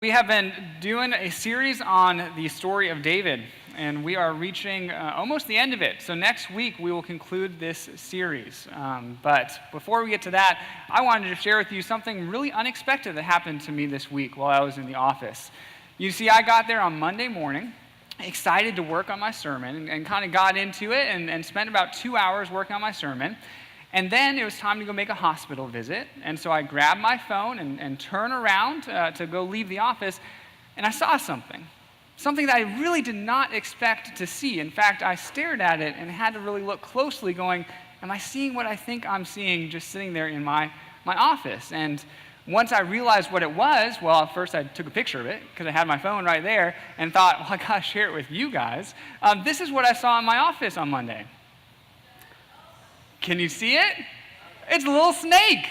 We have been doing a series on the story of David, and we are reaching almost the end of it. So next week, we will conclude this series. But before we get to that, I wanted to share with you something really unexpected that happened to me this week while I was in the office. You see, I got there on Monday morning, excited to work on my sermon, and kind of got into it and spent about 2 hours working on my sermon. And then it was time to go make a hospital visit. And so I grabbed my phone and turned around to go leave the office, and I saw something that I really did not expect to see. In fact, I stared at it and had to really look closely going, am I seeing what I think I'm seeing just sitting there in my office? And once I realized what it was, well, first I took a picture of it because I had my phone right there and thought, well, I got to share it with you guys. This is what I saw in my office on Monday. Can you see it? It's a little snake.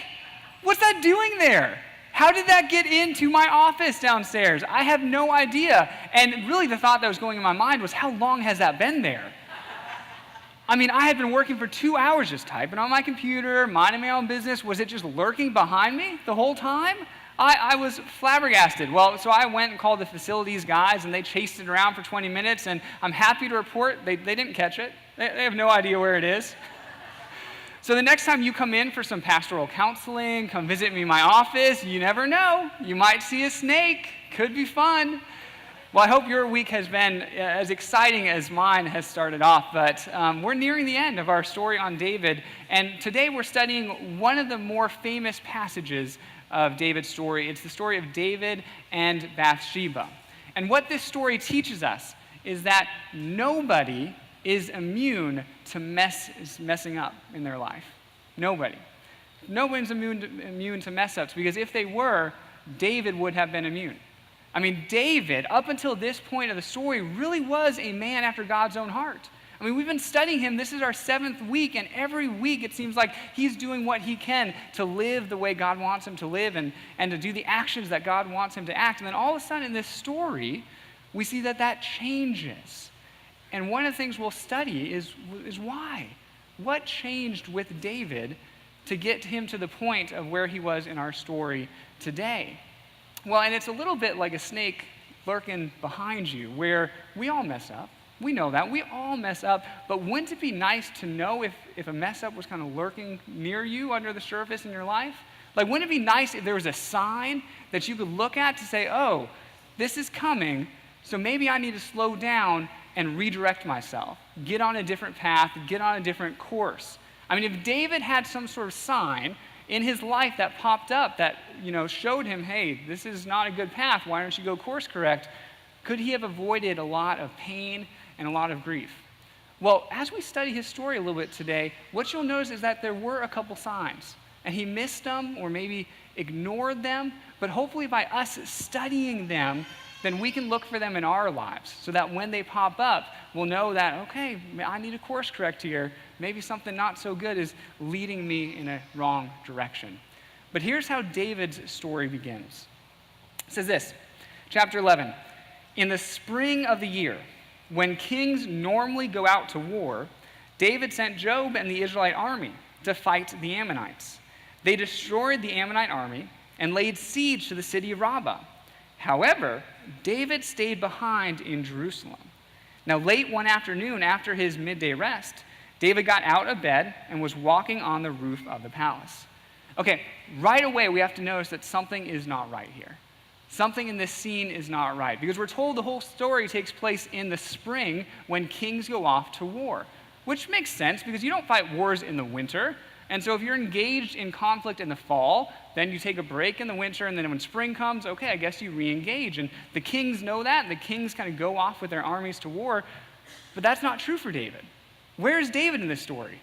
What's that doing there? How did that get into my office downstairs? I have no idea. And really the thought that was going in my mind was, how long has that been there? I mean, I had been working for 2 hours just typing on my computer, minding my own business. Was it just lurking behind me the whole time? I was flabbergasted. Well, so I went and called the facilities guys, and they chased it around for 20 minutes, and I'm happy to report they didn't catch it. They have no idea where it is. So the next time you come in for some pastoral counseling, come visit me in my office, you never know. You might see a snake. Could be fun. Well, I hope your week has been as exciting as mine has started off, but we're nearing the end of our story on David, and today we're studying one of the more famous passages of David's story. It's the story of David and Bathsheba. And what this story teaches us is that nobody is immune to messing up in their life. Nobody. Nobody's immune to mess-ups, because if they were, David would have been immune. I mean, David, up until this point of the story, really was a man after God's own heart. I mean, we've been studying him. This is our 7th week, and every week it seems like he's doing what he can to live the way God wants him to live and to do the actions that God wants him to act. And then all of a sudden in this story, we see that changes. And one of the things we'll study is why. What changed with David to get him to the point of where he was in our story today? Well, and it's a little bit like a snake lurking behind you, where we all mess up. We know that. We all mess up. But wouldn't it be nice to know if a mess up was kind of lurking near you under the surface in your life? Like, wouldn't it be nice if there was a sign that you could look at to say, oh, this is coming, so maybe I need to slow down and redirect myself, get on a different path, get on a different course. I mean, if David had some sort of sign in his life that popped up that, showed him, hey, this is not a good path, why don't you go course correct, could he have avoided a lot of pain and a lot of grief? Well, as we study his story a little bit today, what you'll notice is that there were a couple signs, and he missed them or maybe ignored them, but hopefully by us studying them, then we can look for them in our lives so that when they pop up, we'll know that, okay, I need a course correct here. Maybe something not so good is leading me in a wrong direction. But here's how David's story begins. It says this, chapter 11, in the spring of the year, when kings normally go out to war, David sent Joab and the Israelite army to fight the Ammonites. They destroyed the Ammonite army and laid siege to the city of Rabbah. However, David stayed behind in Jerusalem. Now, late one afternoon after his midday rest, David got out of bed and was walking on the roof of the palace. Okay, right away we have to notice that something is not right here. Something in this scene is not right, because we're told the whole story takes place in the spring when kings go off to war, which makes sense because you don't fight wars in the winter. And so if you're engaged in conflict in the fall, then you take a break in the winter, and then when spring comes, okay, I guess you re-engage. And the kings know that, and the kings kind of go off with their armies to war. But that's not true for David. Where's David in this story?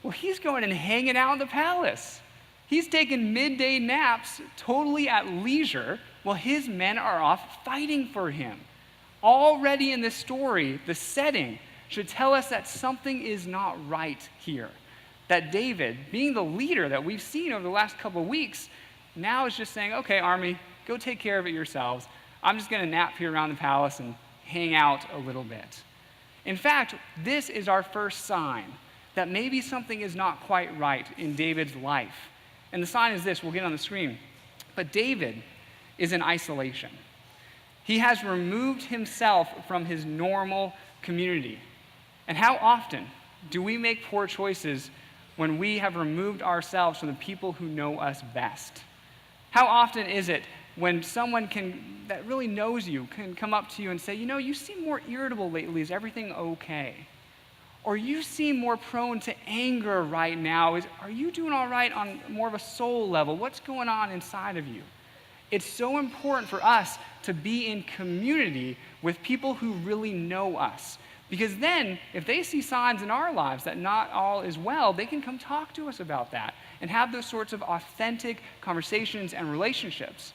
Well, he's going and hanging out in the palace. He's taking midday naps totally at leisure while his men are off fighting for him. Already in this story, the setting should tell us that something is not right here. That David, being the leader that we've seen over the last couple of weeks, now is just saying, okay, army, go take care of it yourselves. I'm just going to nap here around the palace and hang out a little bit. In fact, this is our first sign that maybe something is not quite right in David's life. And the sign is this, we'll get on the screen. But David is in isolation. He has removed himself from his normal community. And how often do we make poor choices when we have removed ourselves from the people who know us best? How often is it when someone that really knows you can come up to you and say, you seem more irritable lately. Is everything okay? Or you seem more prone to anger right now. Are you doing all right on more of a soul level? What's going on inside of you? It's so important for us to be in community with people who really know us. Because then, if they see signs in our lives that not all is well, they can come talk to us about that and have those sorts of authentic conversations and relationships.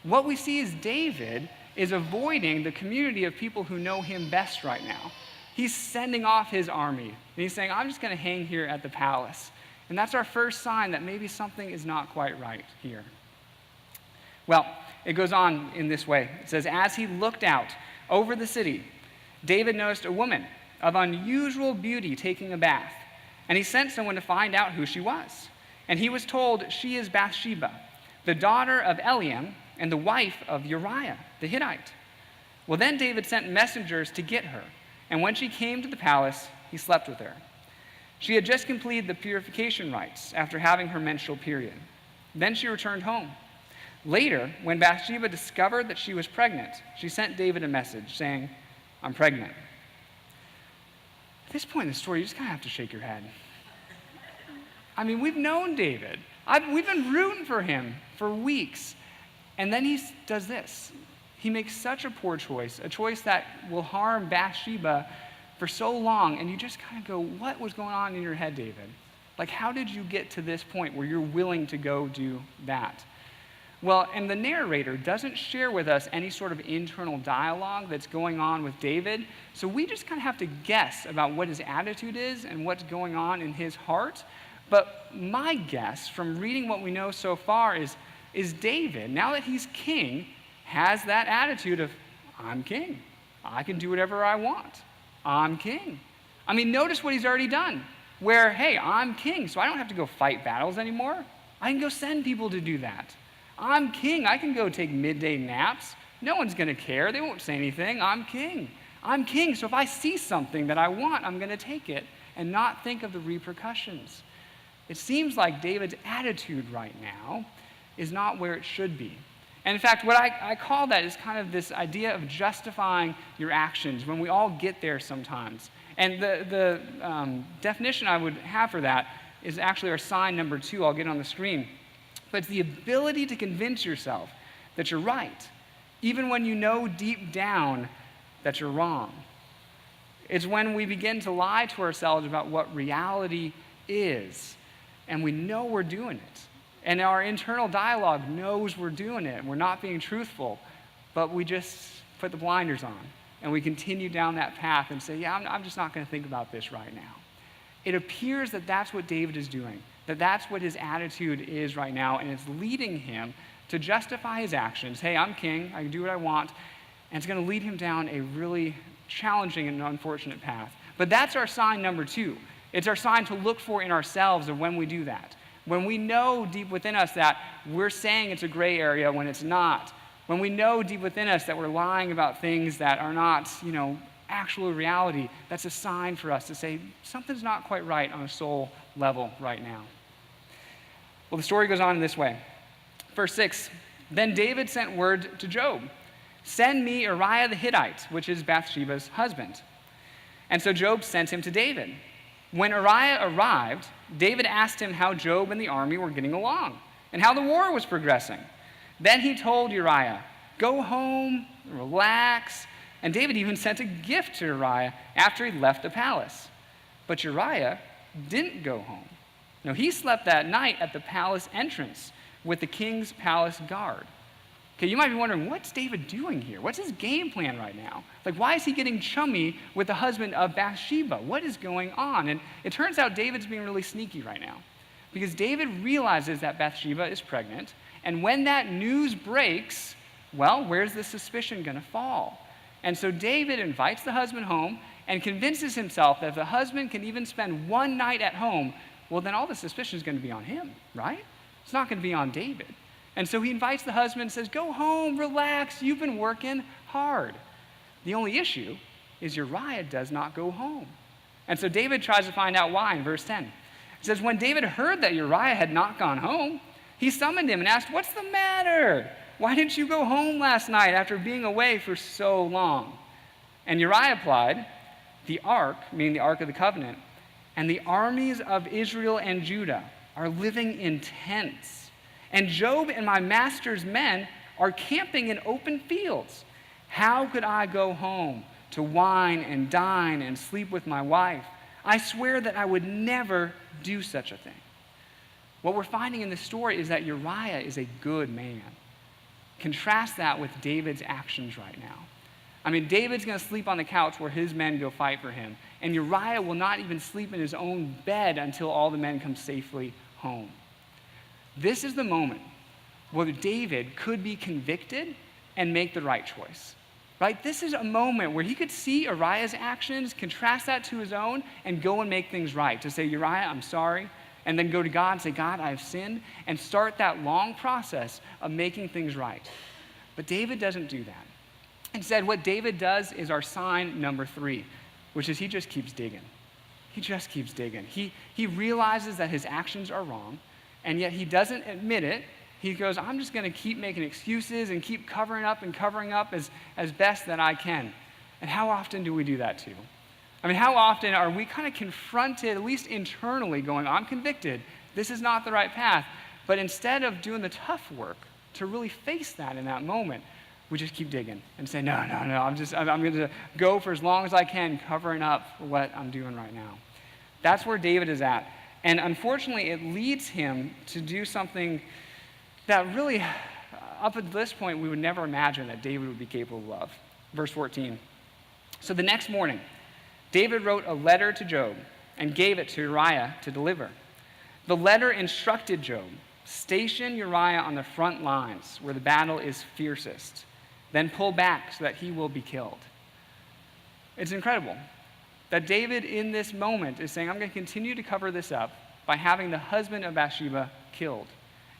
What we see is David is avoiding the community of people who know him best right now. He's sending off his army, and he's saying, I'm just going to hang here at the palace. And that's our first sign that maybe something is not quite right here. Well, it goes on in this way. It says, as he looked out over the city, David noticed a woman of unusual beauty taking a bath, and he sent someone to find out who she was. And he was told, she is Bathsheba, the daughter of Eliam and the wife of Uriah the Hittite. Well, then David sent messengers to get her, and when she came to the palace, he slept with her. She had just completed the purification rites after having her menstrual period. Then she returned home. Later, when Bathsheba discovered that she was pregnant, she sent David a message saying, I'm pregnant. At this point in the story, you just kind of have to shake your head. I mean, we've known David. We've been rooting for him for weeks. And then he does this. He makes such a poor choice, a choice that will harm Bathsheba for so long, and you just kind of go, what was going on in your head, David? Like, how did you get to this point where you're willing to go do that? Well, and the narrator doesn't share with us any sort of internal dialogue that's going on with David, so we just kind of have to guess about what his attitude is and what's going on in his heart. But my guess from reading what we know so far is David, now that he's king, has that attitude of, I'm king. I can do whatever I want. I'm king. I mean, notice what he's already done, where, hey, I'm king, so I don't have to go fight battles anymore. I can go send people to do that. I'm king. I can go take midday naps. No one's going to care. They won't say anything. I'm king. I'm king, so if I see something that I want, I'm going to take it and not think of the repercussions. It seems like David's attitude right now is not where it should be. And in fact, what I call that is kind of this idea of justifying your actions when we all get there sometimes. And the definition I would have for that is actually our sign number 2. I'll get on the screen. But it's the ability to convince yourself that you're right, even when you know deep down that you're wrong. It's when we begin to lie to ourselves about what reality is, and we know we're doing it. And our internal dialogue knows we're doing it. We're not being truthful, but we just put the blinders on, and we continue down that path and say, yeah, I'm just not going to think about this right now. It appears that that's what David is doing, that that's what his attitude is right now, and it's leading him to justify his actions. Hey, I'm king, I can do what I want, and it's going to lead him down a really challenging and unfortunate path. But that's our sign number 2. It's our sign to look for in ourselves of when we do that. When we know deep within us that we're saying it's a gray area when it's not. When we know deep within us that we're lying about things that are not, actual reality, that's a sign for us to say something's not quite right on a soul level right now. Well, the story goes on in this way. Verse 6, then David sent word to Job, send me Uriah the Hittite, which is Bathsheba's husband. And so Job sent him to David. When Uriah arrived, David asked him how Job and the army were getting along and how the war was progressing. Then he told Uriah, go home, relax. And David even sent a gift to Uriah after he left the palace. But Uriah didn't go home. No, he slept that night at the palace entrance with the king's palace guard. Okay, you might be wondering, what's David doing here? What's his game plan right now? Like, why is he getting chummy with the husband of Bathsheba? What is going on? And it turns out David's being really sneaky right now, because David realizes that Bathsheba is pregnant, and when that news breaks, well, where's the suspicion going to fall? And so David invites the husband home and convinces himself that if the husband can even spend one night at home, well, then all the suspicion is going to be on him, right? It's not going to be on David. And so he invites the husband and says, go home, relax, you've been working hard. The only issue is Uriah does not go home. And so David tries to find out why in verse 10. It says, when David heard that Uriah had not gone home, he summoned him and asked, what's the matter? Why didn't you go home last night after being away for so long? And Uriah replied, the ark, meaning the ark of the covenant, and the armies of Israel and Judah are living in tents. And Job and my master's men are camping in open fields. How could I go home to wine and dine and sleep with my wife? I swear that I would never do such a thing. What we're finding in this story is that Uriah is a good man. Contrast that with David's actions right now. I mean, David's going to sleep on the couch where his men go fight for him, and Uriah will not even sleep in his own bed until all the men come safely home. This is the moment where David could be convicted and make the right choice. Right? This is a moment where he could see Uriah's actions, contrast that to his own, and go and make things right. To say, Uriah, I'm sorry, and then go to God and say, God, I have sinned, and start that long process of making things right. But David doesn't do that. Instead, what David does is our sign number 3, which is he just keeps digging. He just keeps digging. He realizes that his actions are wrong, and yet he doesn't admit it. He goes, I'm just going to keep making excuses and keep covering up as best that I can. And how often do we do that too? I mean, how often are we kind of confronted, at least internally, going, I'm convicted, this is not the right path. But instead of doing the tough work to really face that in that moment, we just keep digging and say, no, I'm going to go for as long as I can covering up for what I'm doing right now. That's where David is at. And unfortunately, it leads him to do something that really, up at this point, we would never imagine that David would be capable of. Verse 14. So the next morning, David wrote a letter to Job and gave it to Uriah to deliver. The letter instructed Job, station Uriah on the front lines where the battle is fiercest, then pull back so that he will be killed. It's incredible that David in this moment is saying, I'm going to continue to cover this up by having the husband of Bathsheba killed.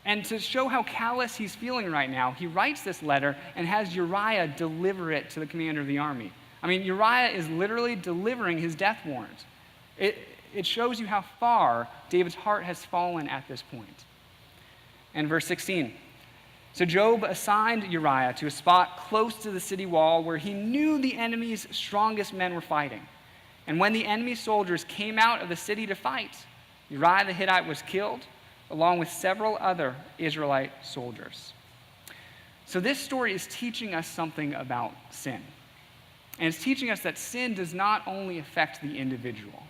And to show how callous he's feeling right now, he writes this letter and has Uriah deliver it to the commander of the army. I mean, Uriah is literally delivering his death warrant. It shows you how far David's heart has fallen at this point. And verse 16. So Job assigned Uriah to a spot close to the city wall where he knew the enemy's strongest men were fighting. And when the enemy soldiers came out of the city to fight, Uriah the Hittite was killed, along with several other Israelite soldiers. So this story is teaching us something about sin. And it's teaching us that sin does not only affect the individual.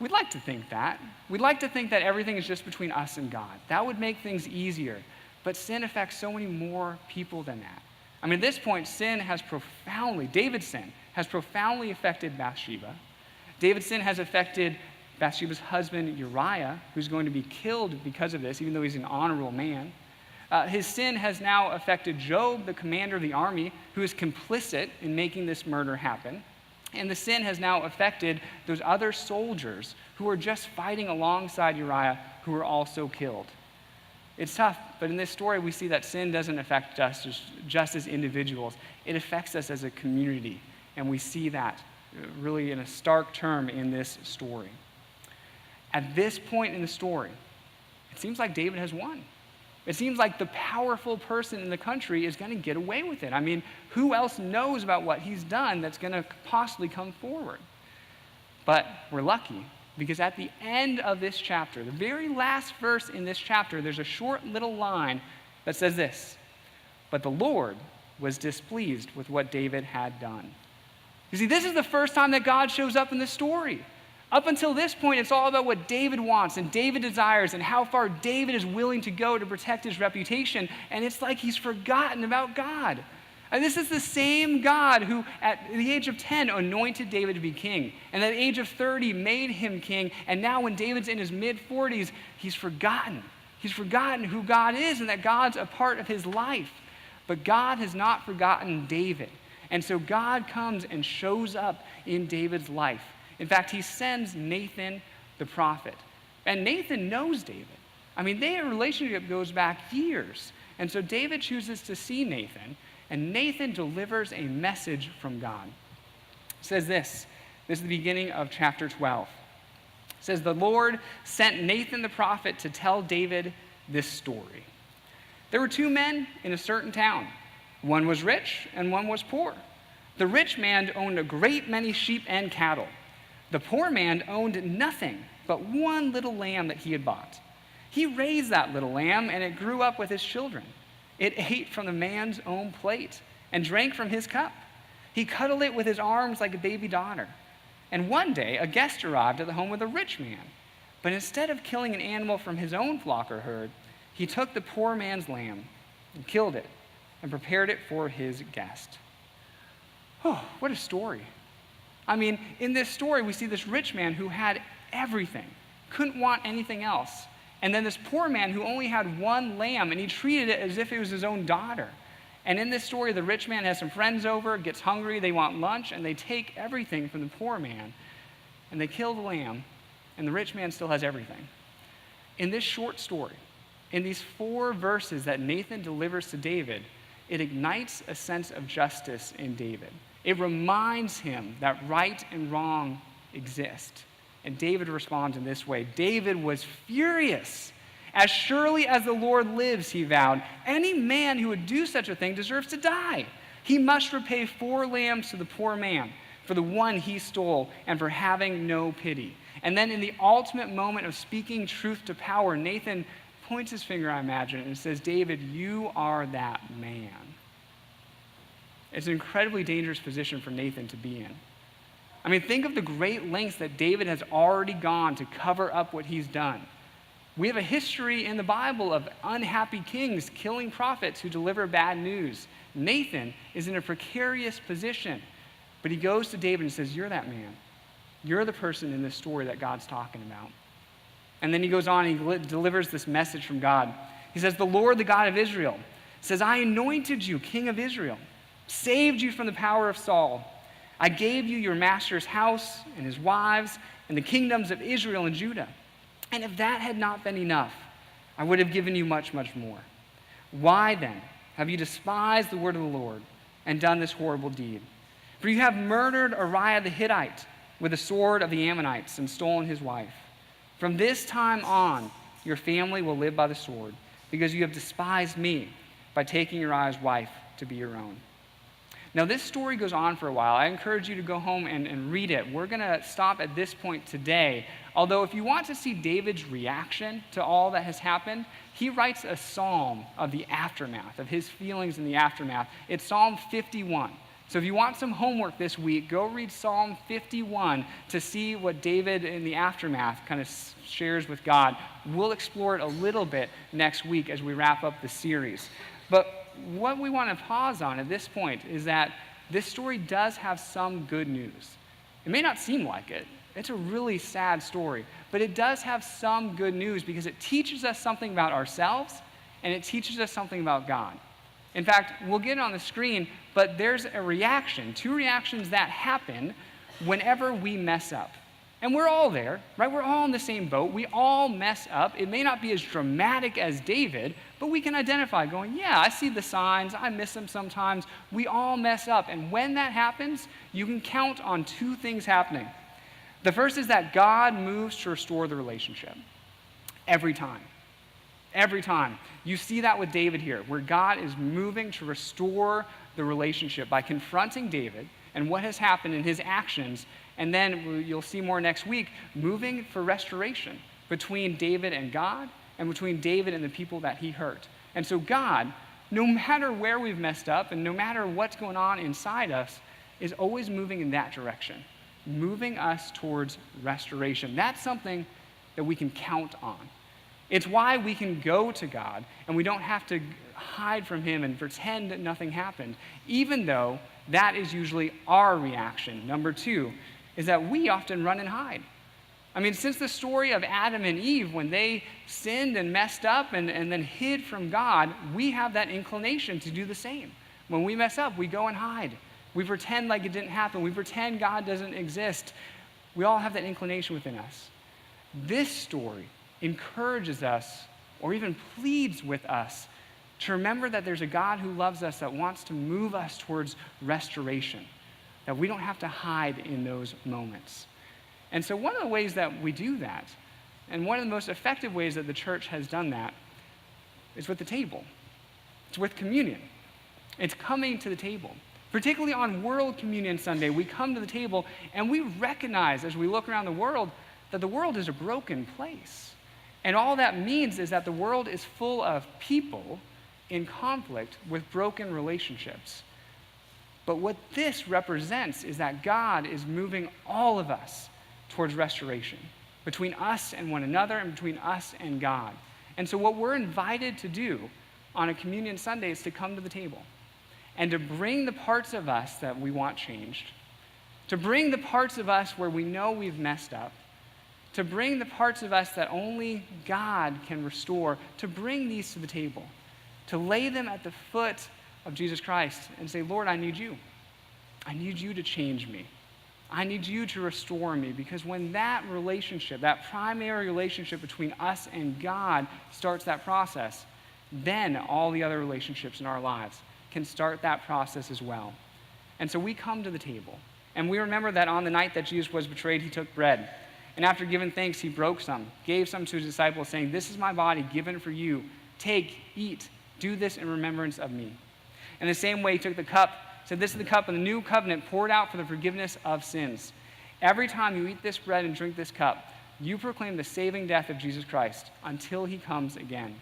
We'd like to think that. We'd like to think that everything is just between us and God. That would make things easier. But sin affects so many more people than that. I mean, at this point, David's sin has profoundly affected Bathsheba. David's sin has affected Bathsheba's husband, Uriah, who's going to be killed because of this, even though he's an honorable man. His sin has now affected Job, the commander of the army, who is complicit in making this murder happen. And the sin has now affected those other soldiers who are just fighting alongside Uriah, who are also killed. It's tough, but in this story, we see that sin doesn't affect us just as individuals. It affects us as a community, and we see that really in a stark term in this story. At this point in the story, it seems like David has won. It seems like the powerful person in the country is going to get away with it. I mean, who else knows about what he's done that's going to possibly come forward? But we're lucky, because at the end of this chapter, the very last verse in this chapter, there's a short little line that says this: but the Lord was displeased with what David had done. You see, this is the first time that God shows up in this story. Up until this point, it's all about what David wants and David desires and how far David is willing to go to protect his reputation. And it's like he's forgotten about God. And this is the same God who, at the age of 10, anointed David to be king. And at the age of 30, made him king. And now when David's in his mid-40s, he's forgotten. He's forgotten who God is and that God's a part of his life. But God has not forgotten David. And so God comes and shows up in David's life. In fact, he sends Nathan the prophet. And Nathan knows David. I mean, their relationship goes back years. And so David chooses to see Nathan, and Nathan delivers a message from God. It says this is the beginning of chapter 12. It says, the Lord sent Nathan the prophet to tell David this story. There were two men in a certain town. One was rich and one was poor. The rich man owned a great many sheep and cattle. The poor man owned nothing but one little lamb that he had bought. He raised that little lamb, and it grew up with his children. It ate from the man's own plate and drank from his cup. He cuddled it with his arms like a baby daughter. And one day, a guest arrived at the home of the rich man. But instead of killing an animal from his own flock or herd, he took the poor man's lamb and killed it and prepared it for his guest. Oh, what a story. I mean, in this story, we see this rich man who had everything, couldn't want anything else. And then this poor man who only had one lamb, and he treated it as if it was his own daughter. And in this story, the rich man has some friends over, gets hungry, they want lunch, and they take everything from the poor man, and they kill the lamb, and the rich man still has everything. In this short story, in these 4 verses that Nathan delivers to David, it ignites a sense of justice in David. It reminds him that right and wrong exist. And David responds in this way. David was furious. As surely as the Lord lives, he vowed, any man who would do such a thing deserves to die. He must repay 4 lambs to the poor man for the one he stole and for having no pity. And then in the ultimate moment of speaking truth to power, Nathan points his finger, I imagine, and says, David, you are that man. It's an incredibly dangerous position for Nathan to be in. I mean, think of the great lengths that David has already gone to cover up what he's done. We have a history in the Bible of unhappy kings killing prophets who deliver bad news. Nathan is in a precarious position, but he goes to David and says, you're that man. You're the person in this story that God's talking about. And then he goes on and he delivers this message from God. He says, the Lord, the God of Israel, says, I anointed you king of Israel, saved you from the power of Saul. I gave you your master's house and his wives and the kingdoms of Israel and Judah. And if that had not been enough, I would have given you much, much more. Why then have you despised the word of the Lord and done this horrible deed? For you have murdered Uriah the Hittite with the sword of the Ammonites and stolen his wife. From this time on, your family will live by the sword, because you have despised me by taking Uriah's wife to be your own. Now, this story goes on for a while. I encourage you to go home and read it. We're going to stop at this point today. Although, if you want to see David's reaction to all that has happened, he writes a psalm of the aftermath, of his feelings in the aftermath. It's Psalm 51. So if you want some homework this week, go read Psalm 51 to see what David in the aftermath kind of shares with God. We'll explore it a little bit next week as we wrap up the series. But what we want to pause on at this point is that this story does have some good news. It may not seem like it. It's a really sad story. But it does have some good news because it teaches us something about ourselves and it teaches us something about God. In fact, we'll get it on the screen, but there's a reaction, 2 reactions that happen whenever we mess up. And we're all there, right? We're all in the same boat. We all mess up. It may not be as dramatic as David, but we can identify going, yeah, I see the signs. I miss them sometimes. We all mess up. And when that happens, you can count on 2 things happening. The first is that God moves to restore the relationship. Every time. Every time. You see that with David here, where God is moving to restore the relationship by confronting David and what has happened in his actions. And then you'll see more next week, moving for restoration between David and God and between David and the people that he hurt. And so God, no matter where we've messed up and no matter what's going on inside us, is always moving in that direction, moving us towards restoration. That's something that we can count on. It's why we can go to God and we don't have to hide from him and pretend that nothing happened, even though that is usually our reaction. Number 2 is that we often run and hide. I mean, since the story of Adam and Eve, when they sinned and messed up and then hid from God, we have that inclination to do the same. When we mess up, we go and hide. We pretend like it didn't happen. We pretend God doesn't exist. We all have that inclination within us. This story encourages us or even pleads with us to remember that there's a God who loves us, that wants to move us towards restoration, that we don't have to hide in those moments. And so one of the ways that we do that, and one of the most effective ways that the church has done that, is with the table. It's with communion. It's coming to the table. Particularly on World Communion Sunday, we come to the table and we recognize as we look around the world that the world is a broken place. And all that means is that the world is full of people in conflict with broken relationships. But what this represents is that God is moving all of us towards restoration, between us and one another and between us and God. And so what we're invited to do on a Communion Sunday is to come to the table and to bring the parts of us that we want changed, to bring the parts of us where we know we've messed up, to bring the parts of us that only God can restore, to bring these to the table, to lay them at the foot of Jesus Christ and say, Lord, I need you. I need you to change me. I need you to restore me, because when that relationship, that primary relationship between us and God starts that process, then all the other relationships in our lives can start that process as well. And so we come to the table, and we remember that on the night that Jesus was betrayed, he took bread. And after giving thanks, he broke some, gave some to his disciples, saying, "This is my body given for you. Take, eat, do this in remembrance of me." In the same way, he took the cup, said, "This is the cup of the new covenant poured out for the forgiveness of sins. Every time you eat this bread and drink this cup, you proclaim the saving death of Jesus Christ until he comes again."